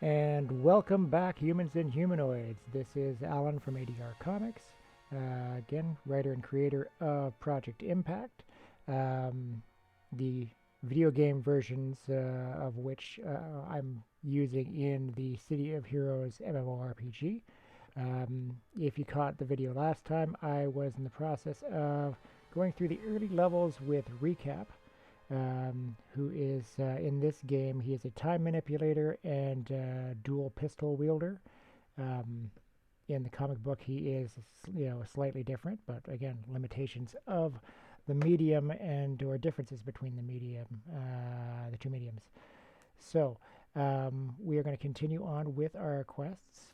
And welcome back, humans and humanoids. This is Alan from ADR Comics, again, writer and creator of Project Impact, the video game versions of which I'm using in the City of Heroes MMORPG. If you caught the video last time, I was in the process of going through the early levels with Recap. Who is in this game. He is a time manipulator and dual pistol wielder. In the comic book, he is slightly different, but again, limitations of the medium and or differences between the two mediums. So we are going to continue on with our quests.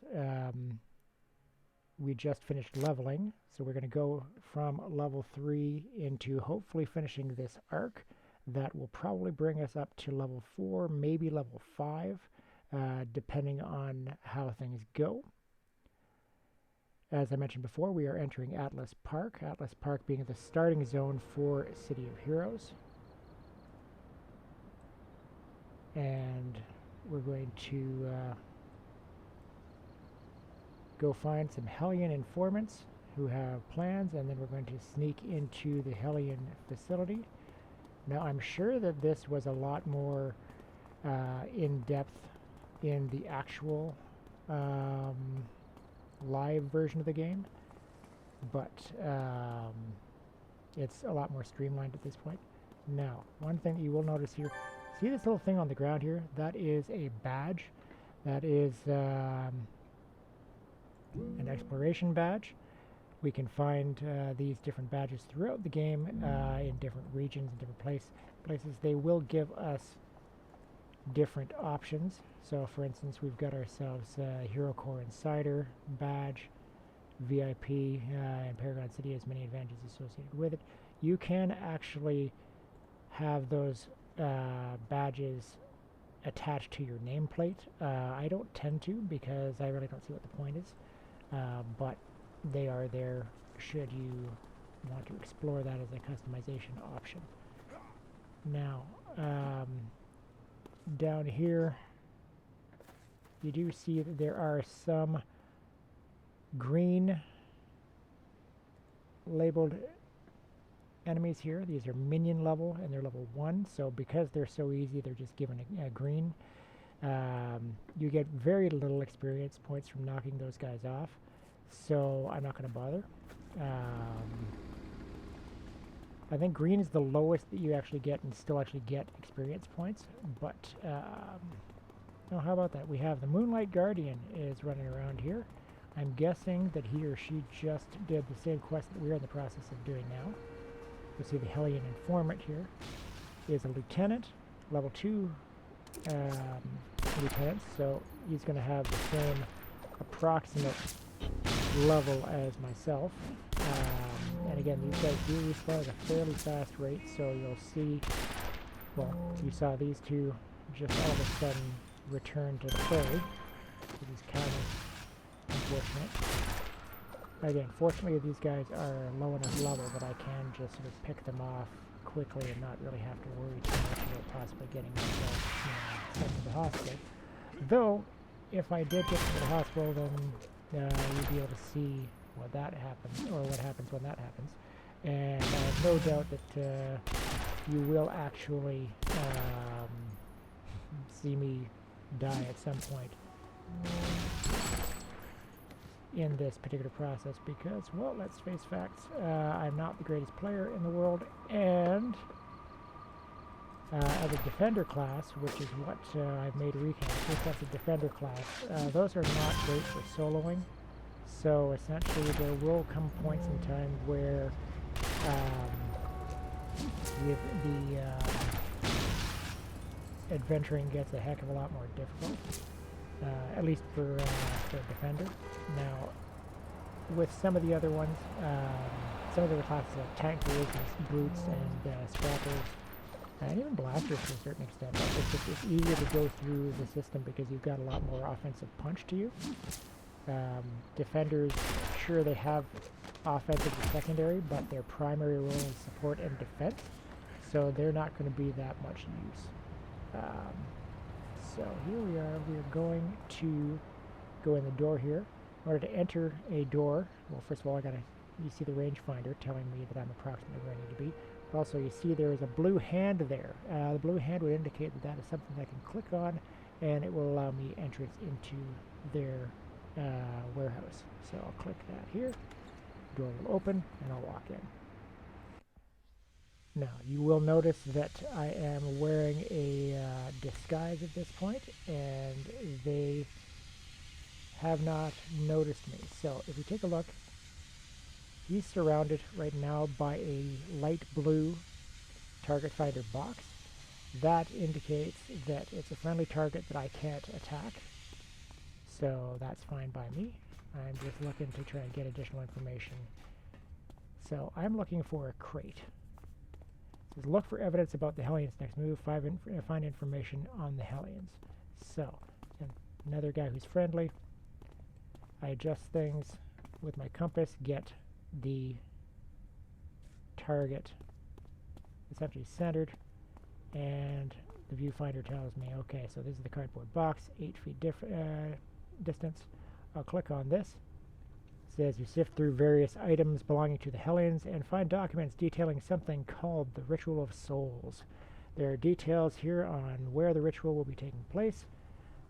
We just finished leveling, so we're going to go from level 3 into hopefully finishing this arc. That will probably bring us up to level 4, maybe level 5, depending on how things go. As I mentioned before, we are entering Atlas Park being the starting zone for City of Heroes. And we're going to go find some Hellion informants who have plans, and then we're going to sneak into the Hellion facility. Now, I'm sure that this was a lot more in-depth in the actual live version of the game, but it's a lot more streamlined at this point. Now, one thing that you will notice here, see this little thing on the ground here? That is a badge. That is an exploration badge. We can find these different badges throughout the game in different regions and different places. They will give us different options. So, for instance, we've got ourselves Hero Core Insider badge, VIP, and Paragon City has many advantages associated with it. You can actually have those badges attached to your nameplate. I don't tend to because I really don't see what the point is, but they are there should you want to explore that as a customization option. Now, down here, you do see that there are some green labeled enemies here. These are minion level, and they're level 1, so because they're so easy, they're just given a green. You get very little experience points from knocking those guys off, so I'm not going to bother. I think green is the lowest that you actually get and still actually get experience points, but oh, how about that? We have the Moonlight Guardian is running around here. I'm guessing that he or she just did the same quest that we're in the process of doing now. You'll see the Hellion Informant here is a lieutenant, level 2 lieutenant, so he's going to have the same approximate level as myself. And again, these guys do respawn at a fairly fast rate, so you'll see, well, you saw these two just all of a sudden return to the fray, which is kind of unfortunate. Again, fortunately these guys are low enough level that I can just sort of pick them off quickly and not really have to worry too much about possibly getting myself sent to the hospital. Though, if I did get to the hospital, then you'd be able to see what that happens, or what happens when that happens. And I have no doubt that you will actually see me die at some point in this particular process because, well, let's face facts, I'm not the greatest player in the world, and as a defender class, which is what I've made recap, that's a defender class, those are not great for soloing. So essentially there will come points in time where the adventuring gets a heck of a lot more difficult, at least for a defender. Now, with some of the other ones, some of the other classes like tankers and brutes and scrappers, and even blasters to a certain extent, but it's easier to go through the system because you've got a lot more offensive punch to you. Defenders, sure, they have offensive and secondary, but their primary role is support and defense, so they're not going to be that much use. So here we are. We are going to go in the door here. In order to enter a door, well, first of all, you see the rangefinder telling me that I'm approximately where I need to be. But also, you see there is a blue hand there. The blue hand would indicate that that is something I can click on, and it will allow me entrance into their warehouse. So I'll click that here. Door will open, and I'll walk in. Now, you will notice that I am wearing a disguise at this point, and they have not noticed me. So if you take a look, he's surrounded right now by a light blue target finder box. That indicates that it's a friendly target that I can't attack. So that's fine by me. I'm just looking to try and get additional information. So I'm looking for a crate. It says look for evidence about the Hellions next move, find information on the Hellions. So, another guy who's friendly. I adjust things with my compass, get the target essentially centered, and the viewfinder tells me, okay, so this is the cardboard box, 8 feet distance. I'll click on this. It says you sift through various items belonging to the Hellions and find documents detailing something called the Ritual of Souls. There are details here on where the ritual will be taking place,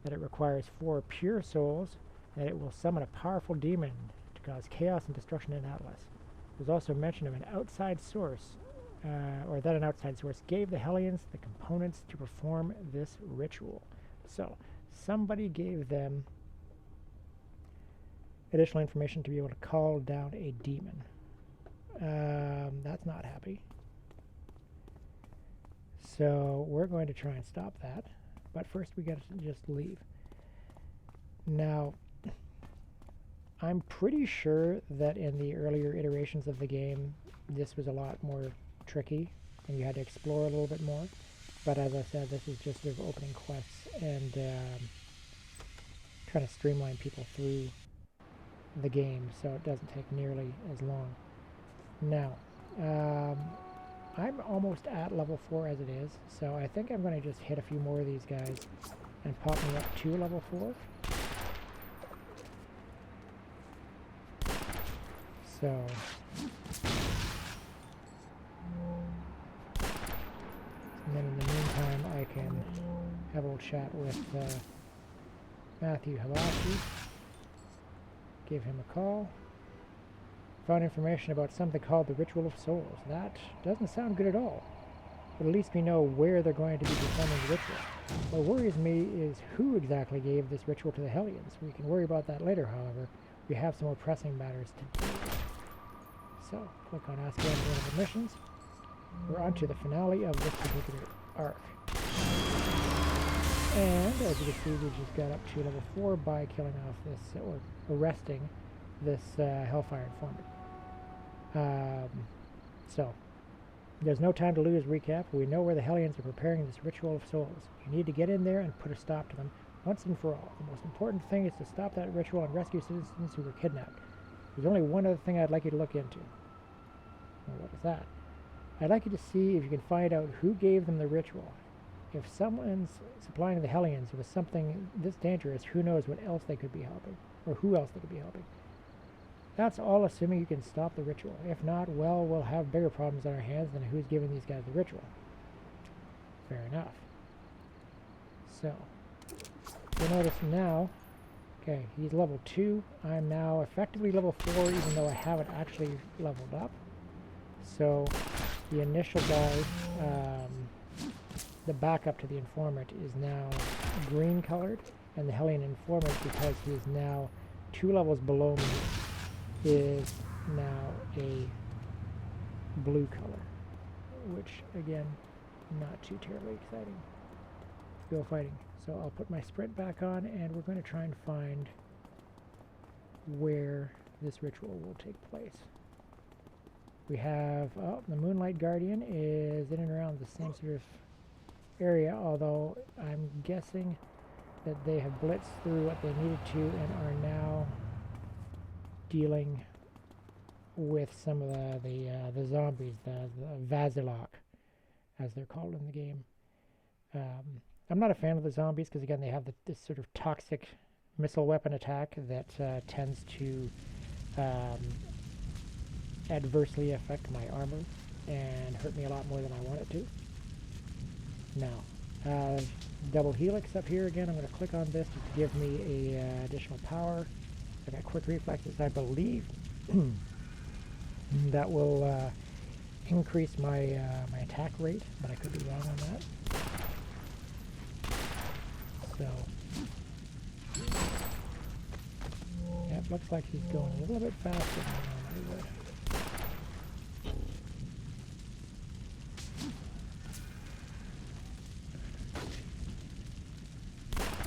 that it requires 4 pure souls, that it will summon a powerful demon to cause chaos and destruction in Atlas. There's also mention of an outside source, or that an outside source gave the Hellions the components to perform this ritual. So, somebody gave them additional information to be able to call down a demon. That's not happy. So, we're going to try and stop that. But first we got to just leave. Now, I'm pretty sure that in the earlier iterations of the game, this was a lot more tricky, and you had to explore a little bit more. But as I said, this is just sort of opening quests and trying to streamline people through the game so it doesn't take nearly as long. Now, I'm almost at level 4 as it is, so I think I'm going to just hit a few more of these guys and pop me up to level 4. So, and then in the meantime I can have a little chat with Matthew Hawashi, give him a call, found information about something called the Ritual of Souls. That doesn't sound good at all, but at least we know where they're going to be performing the ritual. What worries me is who exactly gave this ritual to the Hellions. We can worry about that later, however. We have some more pressing matters to deal with. So, click on Ask One of the missions. We're on to the finale of this particular arc. And, as you can see, we just got up to level 4 by killing off this, or arresting this Hellfire informant. So, there's no time to lose. Recap. We know where the Hellions are preparing this Ritual of Souls. You need to get in there and put a stop to them once and for all. The most important thing is to stop that ritual and rescue citizens who were kidnapped. There's only one other thing I'd like you to look into. Well, what is that? I'd like you to see if you can find out who gave them the ritual. If someone's supplying the Hellions with something this dangerous, who knows what else they could be helping, or who else they could be helping. That's all assuming you can stop the ritual. If not, well, we'll have bigger problems on our hands than who's giving these guys the ritual. Fair enough. So, you'll notice now, okay, he's level 2. I'm now effectively level 4, even though I haven't actually leveled up. So, the initial guy, the backup to the informant, is now green colored, and the Hellion informant, because he is now 2 levels below me, is now a blue color, which, again, not too terribly exciting. Go fighting. So I'll put my sprint back on, and we're going to try and find where this ritual will take place. We have, the Moonlight Guardian is in and around the same sort of area, although I'm guessing that they have blitzed through what they needed to and are now dealing with some of the zombies, the Vazilok, as they're called in the game. I'm not a fan of the zombies because again they have this sort of toxic missile weapon attack that tends to um, adversely affect my armor and hurt me a lot more than I want it to. Now, double helix up here again. I'm going to click on this to give me a additional power. I got quick reflexes. I believe that will increase my my attack rate, but I could be wrong on that. So, yeah, it looks like he's going a little bit faster than I normally would.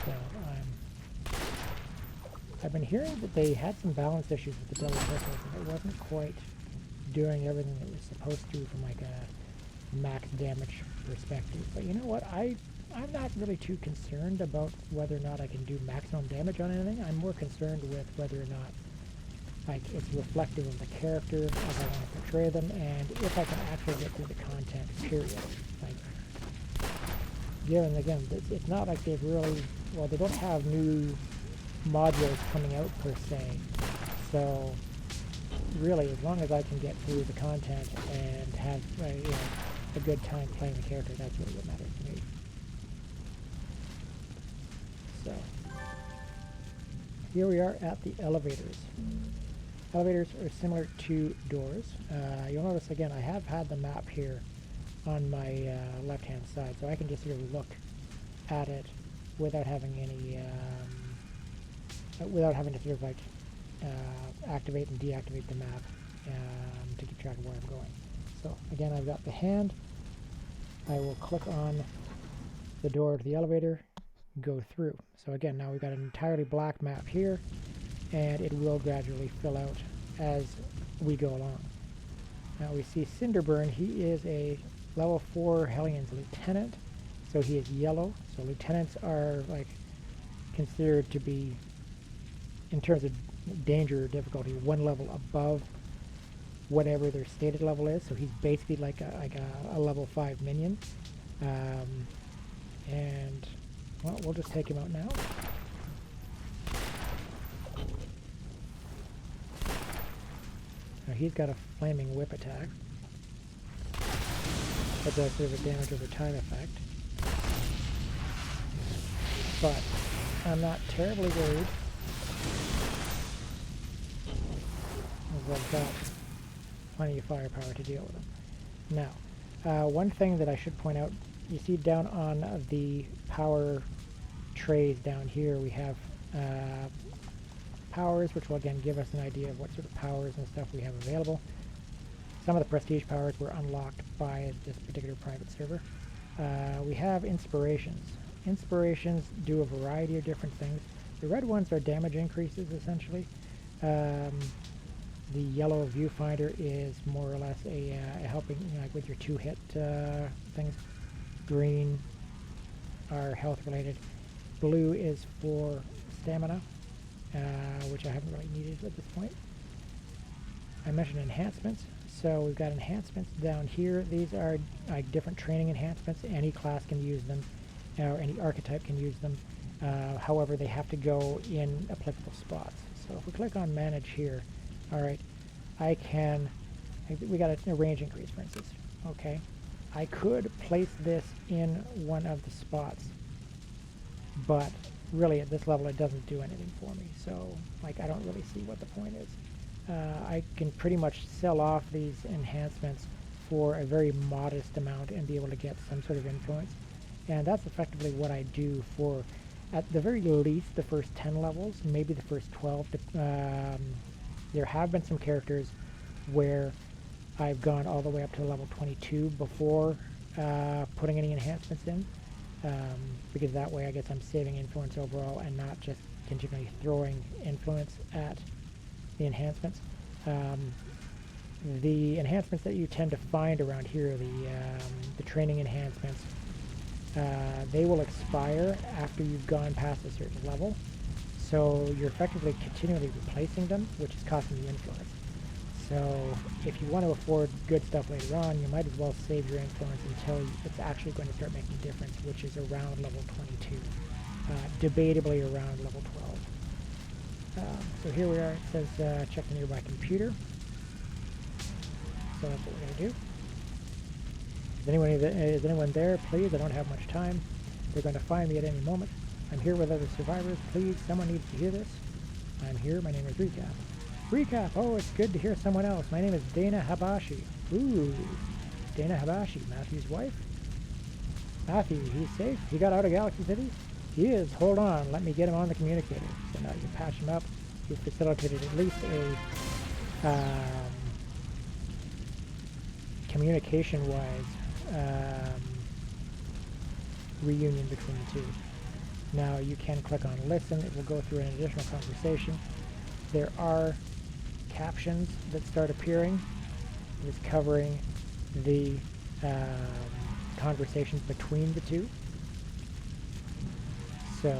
So I've been hearing that they had some balance issues with the double missiles, and it wasn't quite doing everything it was supposed to from like a max damage perspective. But you know what? I'm not really too concerned about whether or not I can do maximum damage on anything. I'm more concerned with whether or not like it's reflective of the character as I want to portray them, and if I can actually get through the content. Period. Like, given again, it's not like they've really they don't have new modules coming out per se. So really, as long as I can get through the content and have a good time playing the character, that's really what matters to me. So here we are at the elevators. Elevators are similar to doors. You'll notice again I have had the map here on my left hand side, so I can just sort of look at it without having any without having to sort of like activate and deactivate the map to keep track of where I'm going. So again, I've got the hand. I will click on the door to the elevator, go through. So again, now we've got an entirely black map here, and it will gradually fill out as we go along. Now we see Cinderburn. He is a level 4 Hellions lieutenant, so he is yellow. So lieutenants are like considered to be, in terms of danger or difficulty, one level above whatever their stated level is. So he's basically like a level 5 minion. And well, we'll just take him out now. Now he's got a flaming whip attack. That does sort of a damage over time effect. But I'm not terribly worried, as I've got plenty of firepower to deal with them. Now, one thing that I should point out, you see down on the power trays down here, we have powers, which will again give us an idea of what sort of powers and stuff we have available. Some of the prestige powers were unlocked by this particular private server. We have inspirations. Inspirations do a variety of different things. The red ones are damage increases, essentially. The yellow viewfinder is more or less a helping, like with your 2-hit things. Green are health related. Blue is for stamina, which I haven't really needed at this point. I mentioned enhancements. So we've got enhancements down here. These are like different training enhancements. Any class can use them, or any archetype can use them. However, they have to go in applicable spots. So if we click on manage here, all right, we got a range increase, for instance. Okay, I could place this in one of the spots, but really at this level it doesn't do anything for me. So like I don't really see what the point is. I can pretty much sell off these enhancements for a very modest amount and be able to get some sort of influence. And that's effectively what I do for, at the very least, the first 10 levels, maybe the first 12. There have been some characters where I've gone all the way up to level 22 before putting any enhancements in, because that way I guess I'm saving influence overall and not just continually throwing influence at the enhancements. The enhancements that you tend to find around here, the training enhancements, they will expire after you've gone past a certain level. So you're effectively continually replacing them, which is costing you influence. So if you want to afford good stuff later on, you might as well save your influence until it's actually going to start making a difference, which is around level 22. Debatably around level 12. So here we are. It says check the nearby computer. So that's what we're going to do. Is anyone there? Please, I don't have much time. They're going to find me at any moment. I'm here with other survivors. Please, someone needs to hear this. I'm here. My name is Recap. Recap! Oh, it's good to hear someone else. My name is Dana Habashi. Ooh, Dana Habashi, Matthew's wife. Matthew, he's safe? He got out of Galaxy City? He is. Hold on. Let me get him on the communicator. So now you can patch him up. You've facilitated at least a communication-wise reunion between the two. Now you can click on listen. It will go through an additional conversation. There are captions that start appearing. It's covering the conversations between the two. So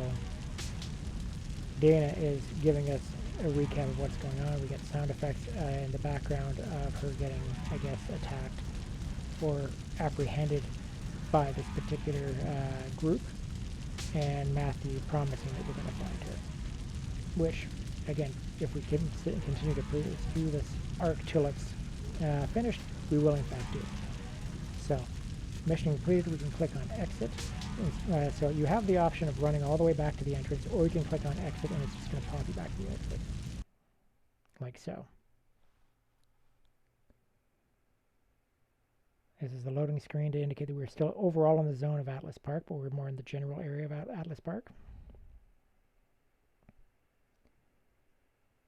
Dana is giving us a recap of what's going on. We get sound effects in the background of her getting, I guess, attacked or apprehended by this particular group, and Matthew promising that we're going to find her. Which, again, if we can continue to pursue this arc till it's finished, we will in fact do. So, mission completed. We can click on exit. So you have the option of running all the way back to the entrance, or you can click on exit and it's just going to pop you back to the exit. Like so. This is the loading screen to indicate that we're still overall in the zone of Atlas Park, but we're more in the general area of Atlas Park.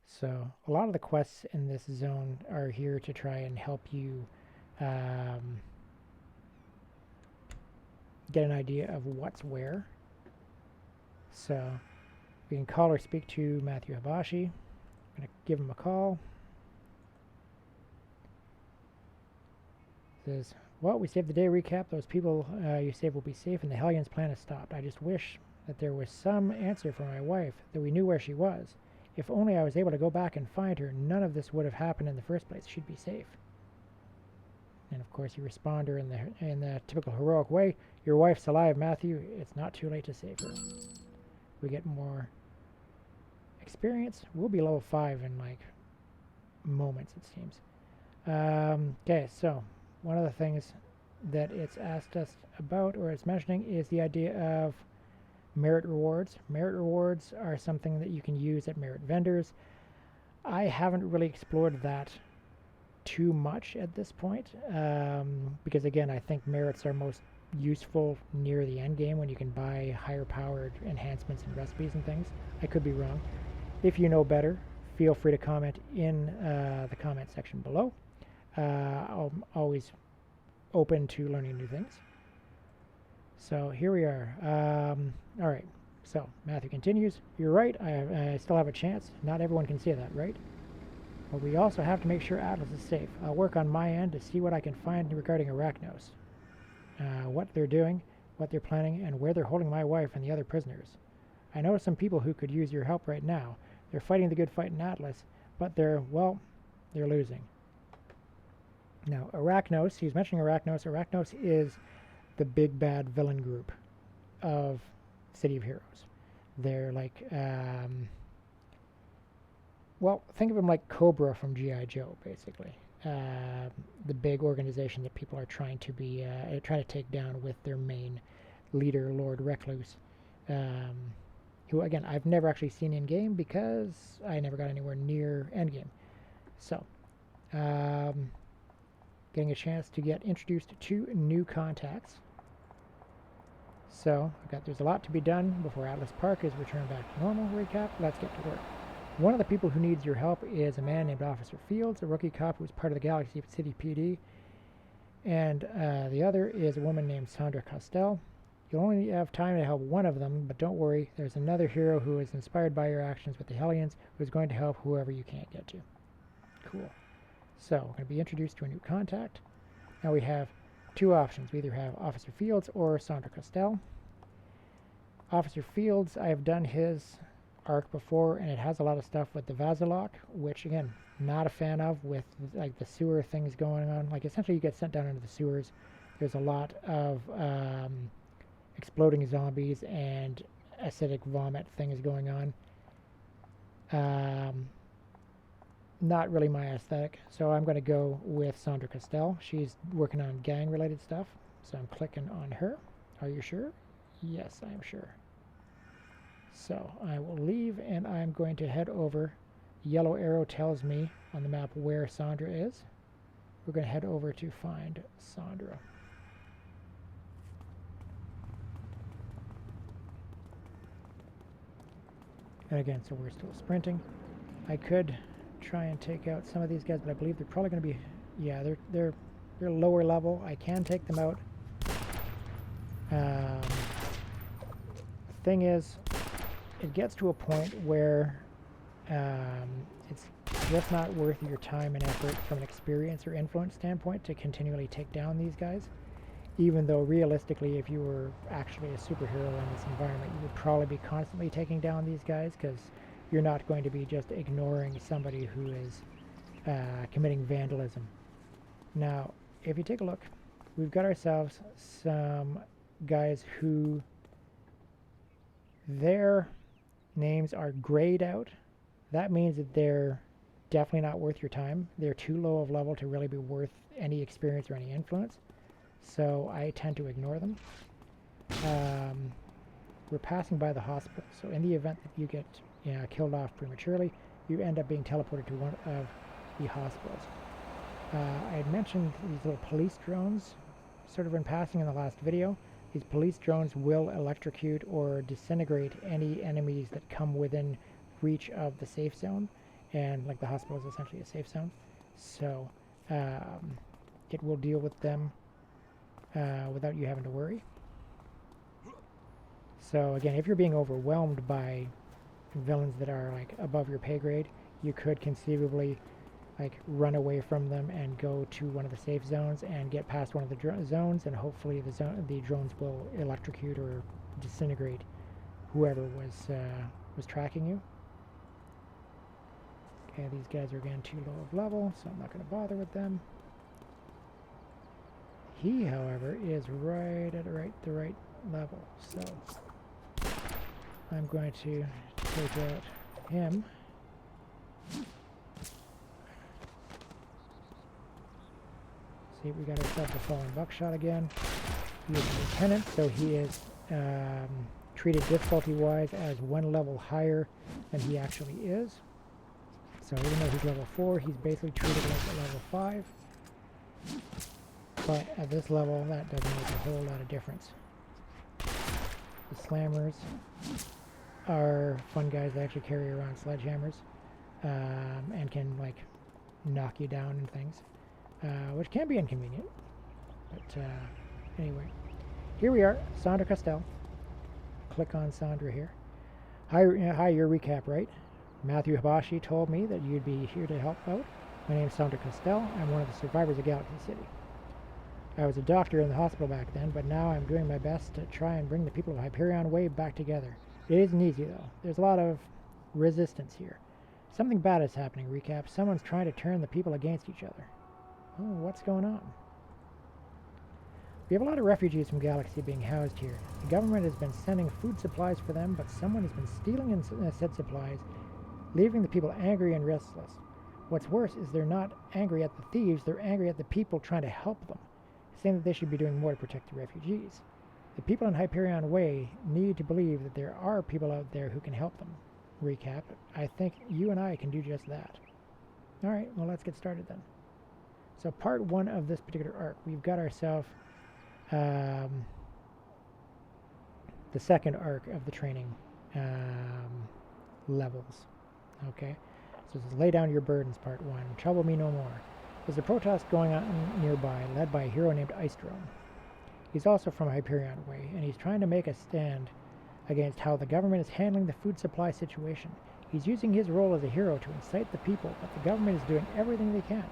So a lot of the quests in this zone are here to try and help you get an idea of what's where. So we can call or speak to Matthew Habashi. I'm going to give him a call. It says, well, we saved the day. Recap. Those people you saved will be safe and the Hellions plan has stopped. I just wish that there was some answer for my wife, that we knew where she was. If only I was able to go back and find her, none of this would have happened in the first place. She'd be safe. And of course you respond to her in the typical heroic way. Your wife's alive, Matthew. It's not too late to save her. We get more experience. We'll be level 5 in like moments, it seems. Okay, so one of the things that it's asked us about, or it's mentioning, is the idea of merit rewards. Merit rewards are something that you can use at merit vendors. I haven't really explored that too much at this point, because again, I think merits are most useful near the end game when you can buy higher powered enhancements and recipes and things. I could be wrong. If you know better, feel free to comment in the comment section below. I'm always open to learning new things. So here we are. All right, so Matthew continues. You're right, I still have a chance. Not everyone can say that, right? But we also have to make sure Atlas is safe. I'll work on my end to see what I can find regarding Arachnos. What they're doing, what they're planning, and where they're holding my wife and the other prisoners. I know some people who could use your help right now. They're fighting the good fight in Atlas, but they're losing. Now, Arachnos, he's mentioning Arachnos. Arachnos is the big bad villain group of City of Heroes. They're like, well, think of them like Cobra from G.I. Joe, basically. The big organization that people are trying to take down with their main leader, Lord Recluse, who, again, I've never actually seen in-game because I never got anywhere near endgame. So, getting a chance to get introduced to new contacts. So, there's a lot to be done before Atlas Park is returned back to normal. Recap, let's get to work. One of the people who needs your help is a man named Officer Fields, a rookie cop who was part of the Galaxy City PD. And the other is a woman named Sandra Costell. You'll only have time to help one of them, but don't worry, there's another hero who is inspired by your actions with the Hellions who's going to help whoever you can't get to. Cool. So, we're going to be introduced to a new contact. Now we have two options. We either have Officer Fields or Sandra Costell. Officer Fields, I have done his arc before, and it has a lot of stuff with the Vasilok, which, again, not a fan of, with like the sewer things going on. Like essentially you get sent down into the sewers. There's a lot of exploding zombies and acidic vomit things going on. Not really my aesthetic, so I'm going to go with Sandra Castell. She's working on gang related stuff, so I'm clicking on her. Are you sure? Yes, I'm sure. So I will leave and I'm going to head over. Yellow arrow tells me on the map where Sandra is. We're going to head over to find Sandra. And again, so we're still sprinting. I could try and take out some of these guys, but I believe they're probably going to be, yeah, they're lower level. I can take them out. Thing is, it gets to a point where it's just not worth your time and effort from an experience or influence standpoint to continually take down these guys. Even though realistically, if you were actually a superhero in this environment, you would probably be constantly taking down these guys, because you're not going to be just ignoring somebody who is committing vandalism. Now, if you take a look, we've got ourselves some guys who their names are grayed out. That means that they're definitely not worth your time. They're too low of level to really be worth any experience or any influence. So I tend to ignore them. We're passing by the hospital, so in the event that you get killed off prematurely, you end up being teleported to one of the hospitals. I had mentioned these little police drones sort of in passing in the last video. These police drones will electrocute or disintegrate any enemies that come within reach of the safe zone, and like the hospital is essentially a safe zone, so it will deal with them without you having to worry. So again, if you're being overwhelmed by villains that are like above your pay grade, you could conceivably like run away from them and go to one of the safe zones and get past one of the zones, and hopefully the drones will electrocute or disintegrate whoever was tracking you. Okay, these guys are again too low of level, so I'm not going to bother with them. He, however, is right at the right level, so I'm going to take out him. See, we got ourselves a fallen buckshot again. He is a lieutenant, so he is treated difficulty-wise as one level higher than he actually is. So even though he's level 4, he's basically treated like a level 5. But at this level, that doesn't make a whole lot of difference. The slammers are fun guys that actually carry around sledgehammers and can like knock you down and things, which can be inconvenient. But anyway, here we are, Sandra Castell. Click on Sandra here. Hi, your recap, right? Matthew Hibashi told me that you'd be here to help out. My name's Sandra Castell. I'm one of the survivors of Galaxy City. I was a doctor in the hospital back then, but now I'm doing my best to try and bring the people of Hyperion Way back together. It isn't easy, though. There's a lot of resistance here. Something bad is happening, recap. Someone's trying to turn the people against each other. Oh, what's going on? We have a lot of refugees from Galaxy being housed here. The government has been sending food supplies for them, but someone has been stealing said supplies, leaving the people angry and restless. What's worse is they're not angry at the thieves, they're angry at the people trying to help them, saying that they should be doing more to protect the refugees. The people in Hyperion Way need to believe that there are people out there who can help them. Recap, I think you and I can do just that. Alright, well, let's get started then. So part 1 of this particular arc, we've got ourselves the second arc of the training levels. Okay, so this is Lay Down Your Burdens, part 1. Trouble Me No More. There's a protest going on nearby, led by a hero named Ice Drone. He's also from Hyperion Way, and he's trying to make a stand against how the government is handling the food supply situation. He's using his role as a hero to incite the people, but the government is doing everything they can.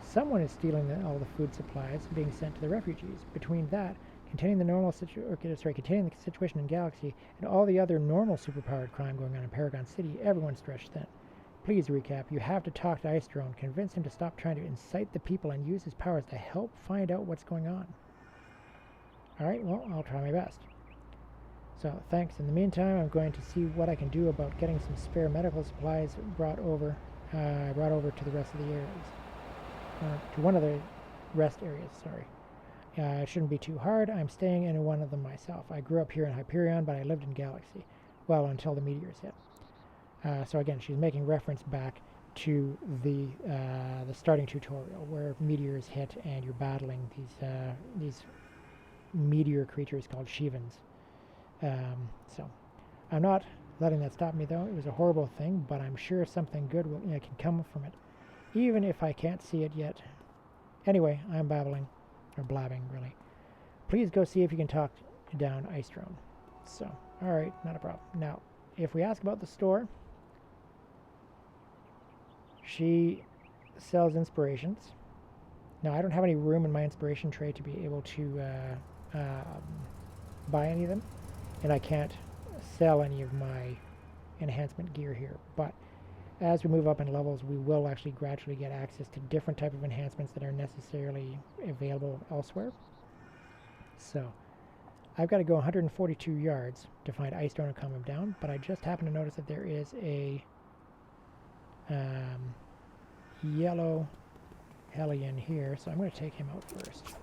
Someone is stealing all the food supplies being sent to the refugees. Between that, containing the situation in Galaxy, and all the other normal superpowered crime going on in Paragon City, everyone's stretched thin. Please recap. You have to talk to Ice Drone. Convince him to stop trying to incite the people and use his powers to help find out what's going on. Alright, well, I'll try my best. So, thanks. In the meantime, I'm going to see what I can do about getting some spare medical supplies brought over to the rest of the areas. To one of the rest areas, sorry. It shouldn't be too hard. I'm staying in one of them myself. I grew up here in Hyperion, but I lived in Galaxy. Well, until the meteors hit. So again, she's making reference back to the starting tutorial where meteors hit and you're battling these meteor creatures called Shivans. So I'm not letting that stop me, though. It was a horrible thing, but I'm sure something good can come from it, even if I can't see it yet. Anyway, I'm babbling, or blabbing, really. Please go see if you can talk down Ice Drone. So, alright, not a problem. Now, if we ask about the store, she sells inspirations. Now, I don't have any room in my inspiration tray to be able to buy any of them, and I can't sell any of my enhancement gear here. But as we move up in levels, we will actually gradually get access to different type of enhancements that are necessarily available elsewhere. So, I've got to go 142 yards to find Ice Drone and calm him down, but I just happen to notice that there is a yellow Hellion here, so I'm going to take him out first.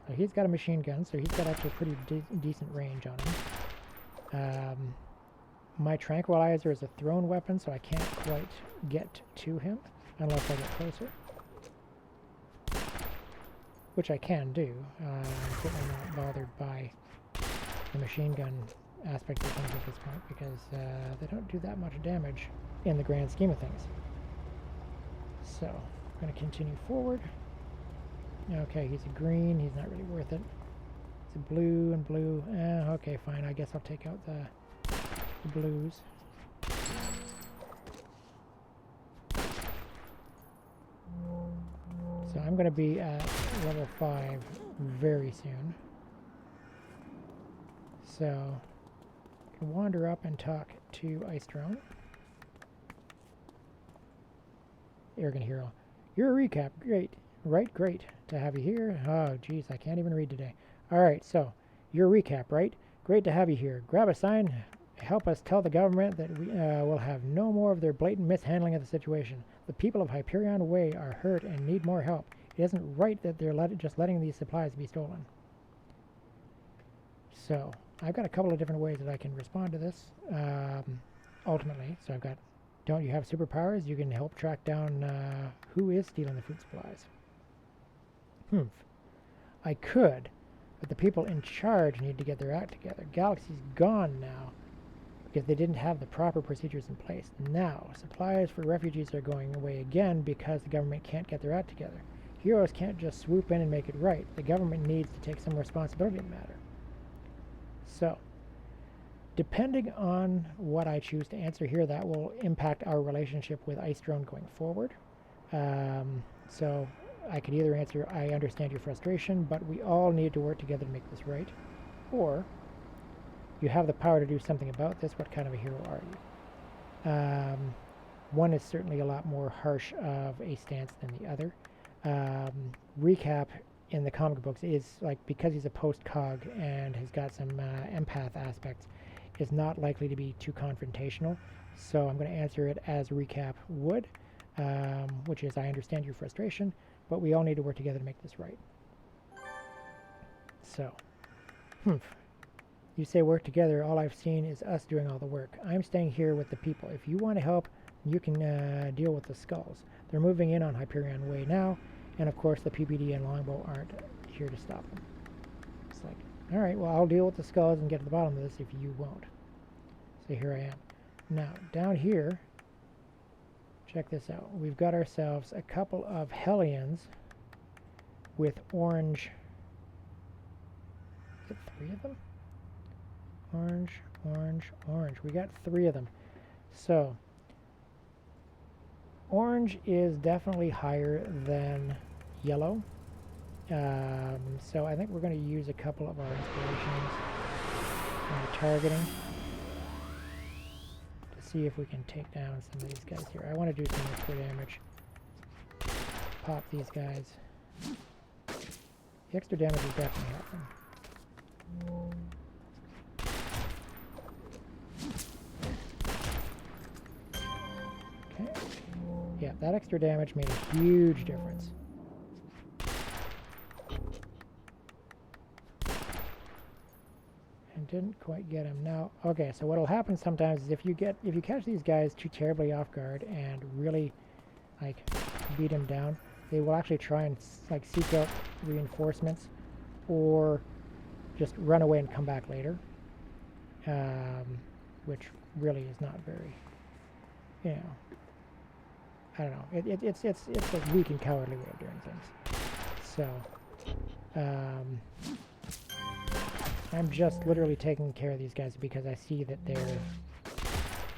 So he's got a machine gun, so he's got actually a pretty decent range on him. My tranquilizer is a thrown weapon, so I can't quite get to him unless I get closer. Which I can do. I'm certainly not bothered by the machine gun aspect of things at this point, because they don't do that much damage in the grand scheme of things. So, I'm going to continue forward. Okay, he's a green, he's not really worth it. It's a blue and blue. Okay, fine, I guess I'll take out the blues. So I'm going to be at level 5 very soon. So I can wander up and talk to Ice Drone. Arrogant Hero. You're a recap. Great. Right, great to have you here. Oh, geez, I can't even read today. Alright, so you're a recap, right? Great to have you here. Grab a sign. Help us tell the government that we will have no more of their blatant mishandling of the situation. The people of Hyperion Way are hurt and need more help. It isn't right that they're just letting these supplies be stolen. So, I've got a couple of different ways that I can respond to this, ultimately. So I've got, don't you have superpowers? You can help track down who is stealing the food supplies. I could, but the people in charge need to get their act together. Galaxy's gone now, because they didn't have the proper procedures in place. Now, supplies for refugees are going away again because the government can't get their act together. Heroes can't just swoop in and make it right. The government needs to take some responsibility in the matter. So, depending on what I choose to answer here, that will impact our relationship with Ice Drone going forward. So, I could either answer, I understand your frustration, but we all need to work together to make this right. Or, you have the power to do something about this. What kind of a hero are you? One is certainly a lot more harsh of a stance than the other. Recap in the comic books is, like, because he's a post-cog and has got some empath aspects, is not likely to be too confrontational. So I'm going to answer it as Recap would, which is, I understand your frustration, but we all need to work together to make this right. So, you say work together, all I've seen is us doing all the work. I'm staying here with the people. If you want to help, you can deal with the skulls. They're moving in on Hyperion Way now, and of course the PPD and Longbow aren't here to stop them. It's like, alright, well, I'll deal with the skulls and get to the bottom of this if you won't. So here I am. Now, down here, check this out. We've got ourselves a couple of Hellions with orange... Is it 3 of them? Orange, orange, orange. We got 3 of them. So, orange is definitely higher than yellow. So I think we're going to use a couple of our inspirations on the targeting to see if we can take down some of these guys here. I want to do some extra damage. Pop these guys. The extra damage is definitely helping. Okay. Yeah, that extra damage made a huge difference. And didn't quite get him. Now, okay, so what'll happen sometimes is if you catch these guys too terribly off guard and really like beat him down, they will actually try and like seek out reinforcements or just run away and come back later, which really is not very, you know, I don't know. It's a weak and cowardly way of doing things. So, I'm just literally taking care of these guys because I see that they're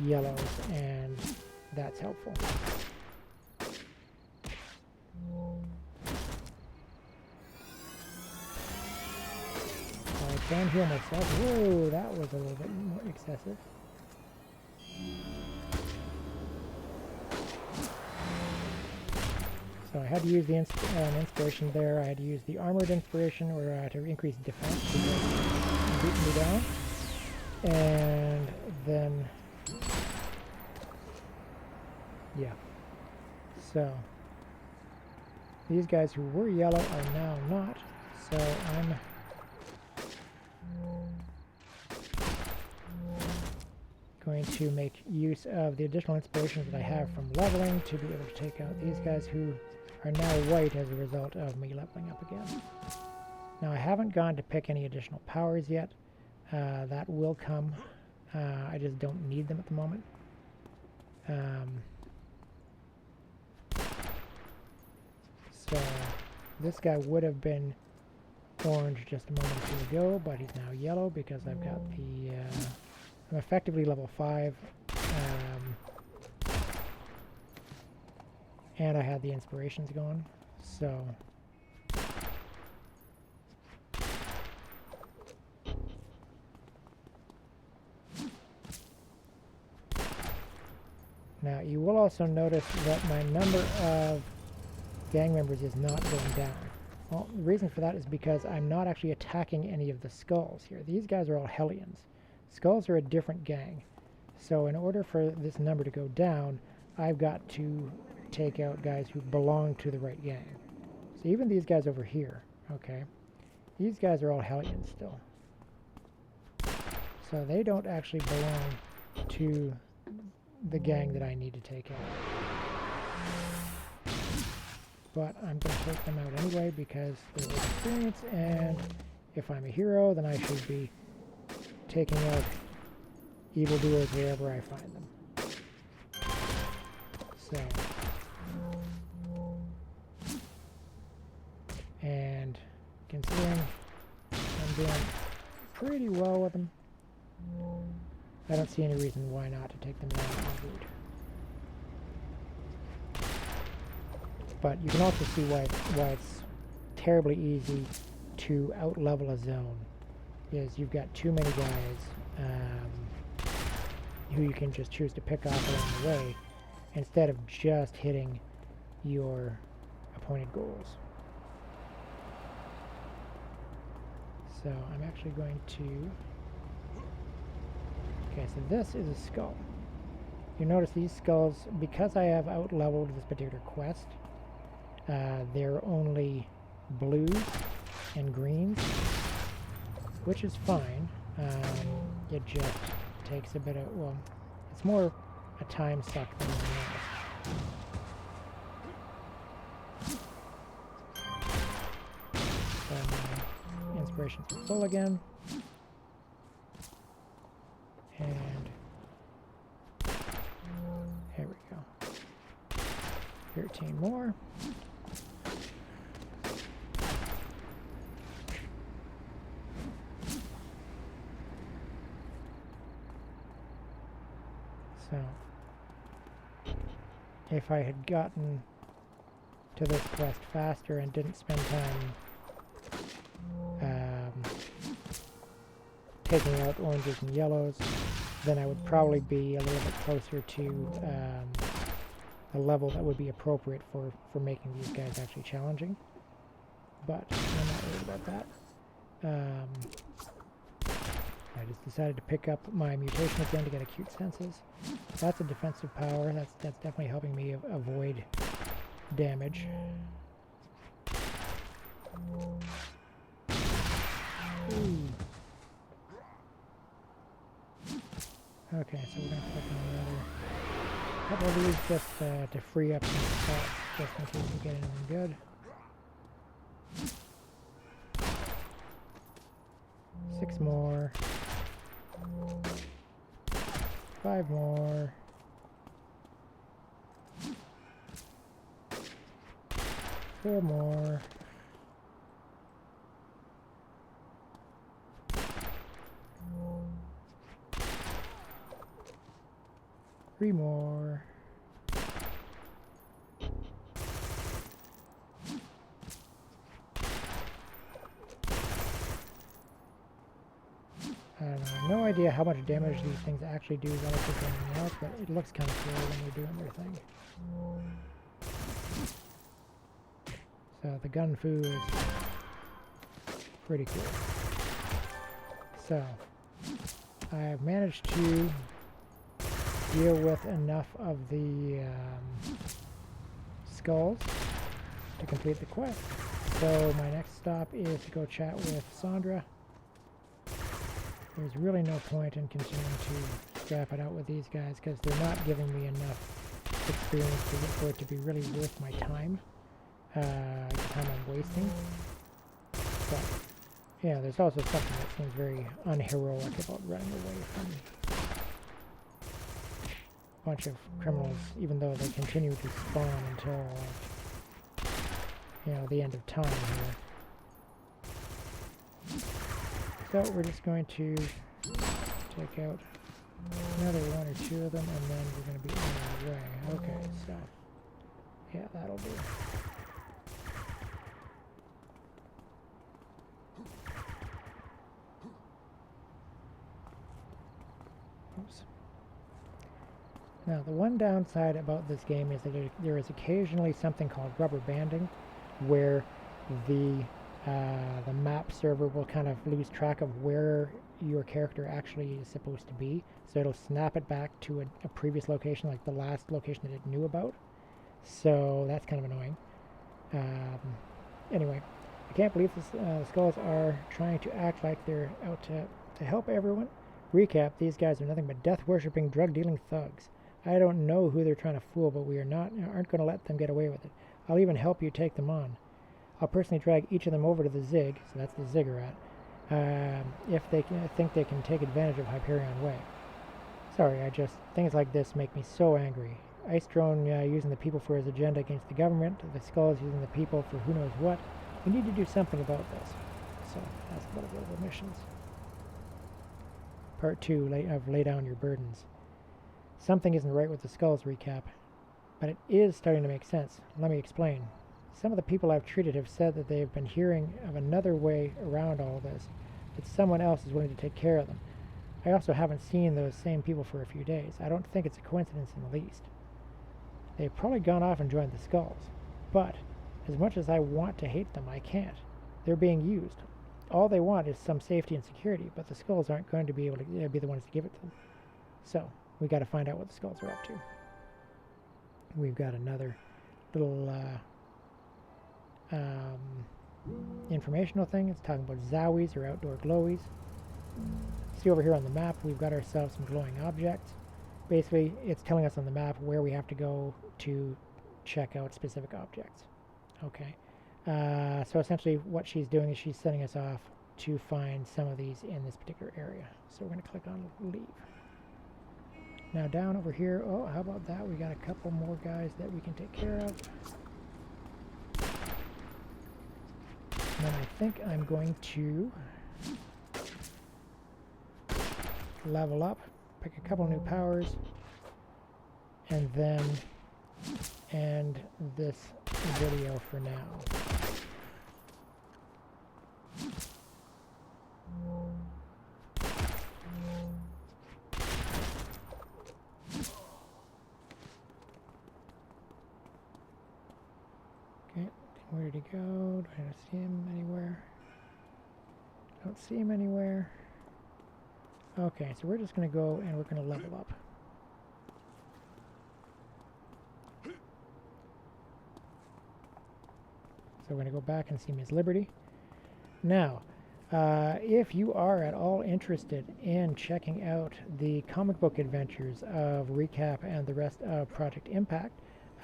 yellows, and that's helpful. I can heal myself. Whoa, that was a little bit more excessive. So I had to use the inspiration there. I had to use the armored inspiration or to increase defense because it beat me down. And then, yeah. So these guys who were yellow are now not. So I'm going to make use of the additional inspirations that I have from leveling to be able to take out these guys who are now white as a result of me leveling up again. Now I haven't gone to pick any additional powers yet. That will come. I just don't need them at the moment. So this guy would have been orange just a moment or two ago, but he's now yellow because I've got the I'm effectively level 5, and I had the inspirations going, so now you will also notice that my number of gang members is not going down. Well, the reason for that is because I'm not actually attacking any of the skulls here. These guys are all Hellions. Skulls are a different gang. So in order for this number to go down, I've got to take out guys who belong to the right gang. So even these guys over here, okay, these guys are all Hellions still. So they don't actually belong to the gang that I need to take out. But I'm going to take them out anyway because they're experience, and if I'm a hero, then I should be taking out evildoers wherever I find them. So, and considering I'm doing pretty well with them, I don't see any reason why not to take them down en route. But you can also see why it's terribly easy to out-level a zone, is you've got too many guys who you can just choose to pick off along the way instead of just hitting your appointed goals. So I'm actually going to... Okay, so this is a skull. You notice these skulls, because I have out-leveled this particular quest, they're only blues and greens, which is fine. It just takes a bit of, well, it's more a time suck than anything else. So my inspirations are full again. And here we go. 13 more. So, if I had gotten to this quest faster and didn't spend time taking out oranges and yellows, then I would probably be a little bit closer to a level that would be appropriate for making these guys actually challenging. But I'm not worried about that. I just decided to pick up my mutation again to get acute senses. That's a defensive power. That's definitely helping me avoid damage. Ooh. Okay, so we're going to click on another couple of these just to free up some spots, just in case we get anything good. 6 more. 5 more. 4 more. 3 more. I don't know, no idea how much damage these things actually do relative to anything else, but it looks kind of cool when they're doing their thing. So the gun foo is pretty cool. So I've managed to deal with enough of the skulls to complete the quest. So my next stop is to go chat with Sandra. There's really no point in continuing to scrap it out with these guys because they're not giving me enough experience for it to be really worth my time, the time I'm wasting. But yeah, there's also something that seems very unheroic about running away from a bunch of criminals, even though they continue to spawn until, you know, the end of time here. So we're just going to take out another 1 or 2 of them, and then we're going to be on our way. Okay, so yeah, that'll do. Oops. Now, the one downside about this game is that there is occasionally something called rubber banding, where the map server will kind of lose track of where your character actually is supposed to be, so it'll snap it back to a previous location, like the last location that it knew about. So that's kind of annoying. Anyway, I can't believe the skulls are trying to act like they're out to help everyone. Recap, these guys are nothing but death-worshipping, drug-dealing thugs. I don't know who they're trying to fool, but we aren't going to let them get away with it. I'll even help you take them on. I'll personally drag each of them over to the Zig, so that's the ziggurat, if they think they can take advantage of Hyperion Way. Sorry, things like this make me so angry. Ice Drone using the people for his agenda against the government, the Skulls using the people for who knows what. We need to do something about this. So that's one of the missions. Part 2 of Lay Down Your Burdens. Something isn't right with the Skulls recap, but it is starting to make sense. Let me explain. Some of the people I've treated have said that they have been hearing of another way around all this, that someone else is willing to take care of them. I also haven't seen those same people for a few days. I don't think it's a coincidence in the least. They've probably gone off and joined the Skulls, but as much as I want to hate them, I can't. They're being used. All they want is some safety and security, but the Skulls aren't going to be able to be the ones to give it to them. So, we got to find out what the Skulls are up to. We've got another little informational thing. It's talking about Zowies or outdoor glowies. See over here on the map, we've got ourselves some glowing objects. Basically, it's telling us on the map where we have to go to check out specific objects. Okay. So essentially what she's doing is she's sending us off to find some of these in this particular area. So we're going to click on leave. Now down over here, oh, how about that? We got a couple more guys that we can take care of. And then I think I'm going to level up, pick a couple new powers, and then end this video for now. Where did he go? Do I not see him anywhere? Don't see him anywhere. Okay, so we're just going to go and we're going to level up. So we're going to go back and see Miss Liberty. Now, if you are at all interested in checking out the comic book adventures of Recap and the rest of Project Impact,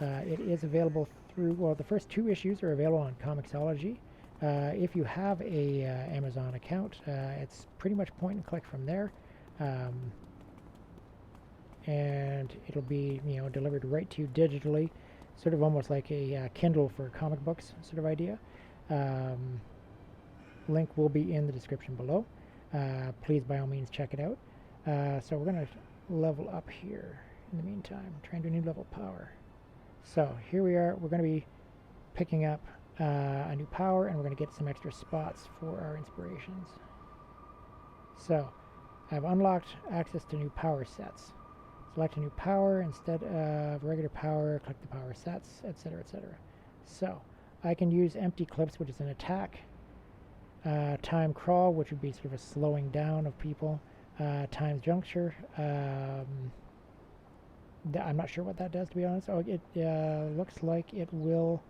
it is available through, well, the first 2 issues are available on Comixology. If you have a Amazon account, it's pretty much point and click from there. And it'll be, you know, delivered right to you digitally, sort of almost like a Kindle for comic books sort of idea. Link will be in the description below. Please, by all means, check it out. So we're going to level up here in the meantime, trying to do new level power. So here we are. We're going to be picking up a new power, and we're going to get some extra spots for our inspirations. So I've unlocked access to new power sets. Select a new power instead of regular power, click the power sets, etc., etc. So I can use empty clips, which is an attack. Time crawl, which would be sort of a slowing down of people. Times juncture. I'm not sure what that does, to be honest. Oh, it looks like it will.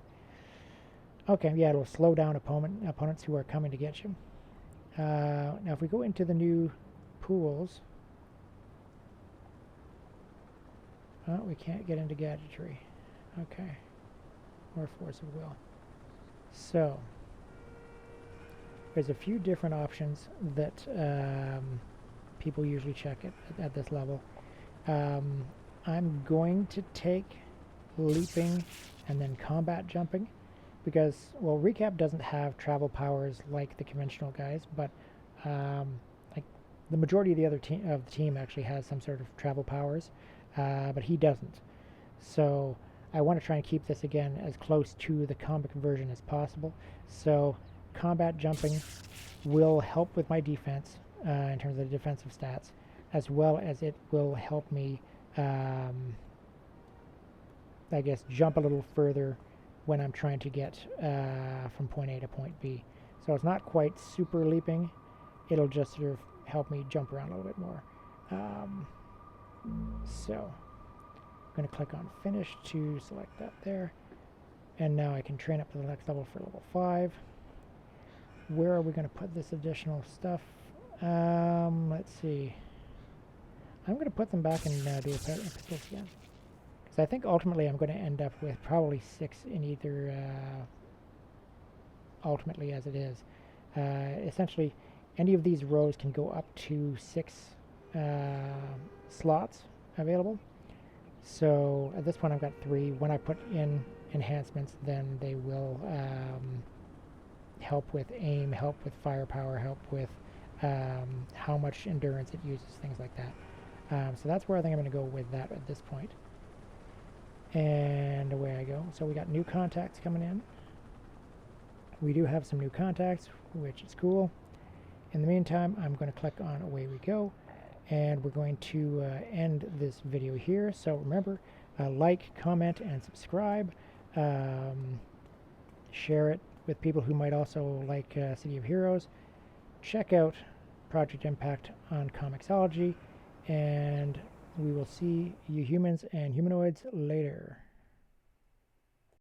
Okay, yeah, it will slow down opponents who are coming to get you. Now, if we go into the new pools, oh, we can't get into gadgetry. Okay, or force of will. So there's a few different options that people usually check at this level. I'm going to take leaping and then combat jumping because, well, Recap doesn't have travel powers like the conventional guys, but like the majority of the other team actually has some sort of travel powers, but he doesn't. So I want to try and keep this again as close to the comic version as possible. So combat jumping will help with my defense in terms of the defensive stats, as well as it will help me, I guess, jump a little further when I'm trying to get from point A to point B. So it's not quite super leaping. It'll just sort of help me jump around a little bit more. So I'm going to click on finish to select that there. And now I can train up to the next level for level 5. Where are we going to put this additional stuff? Let's see. I'm going to put them back and do pistols again. Because I think ultimately I'm going to end up with probably 6 in either, ultimately as it is. Essentially, any of these rows can go up to 6 slots available. So at this point I've got 3. When I put in enhancements, then they will help with aim, help with firepower, help with how much endurance it uses, things like that. So that's where I think I'm going to go with that at this point. And away I go. So we got new contacts coming in. We do have some new contacts, which is cool. In the meantime, I'm going to click on away we go. And we're going to end this video here. So remember, like, comment, and subscribe. Share it with people who might also like City of Heroes. Check out Project Impact on Comixology. And we will see you humans and humanoids later.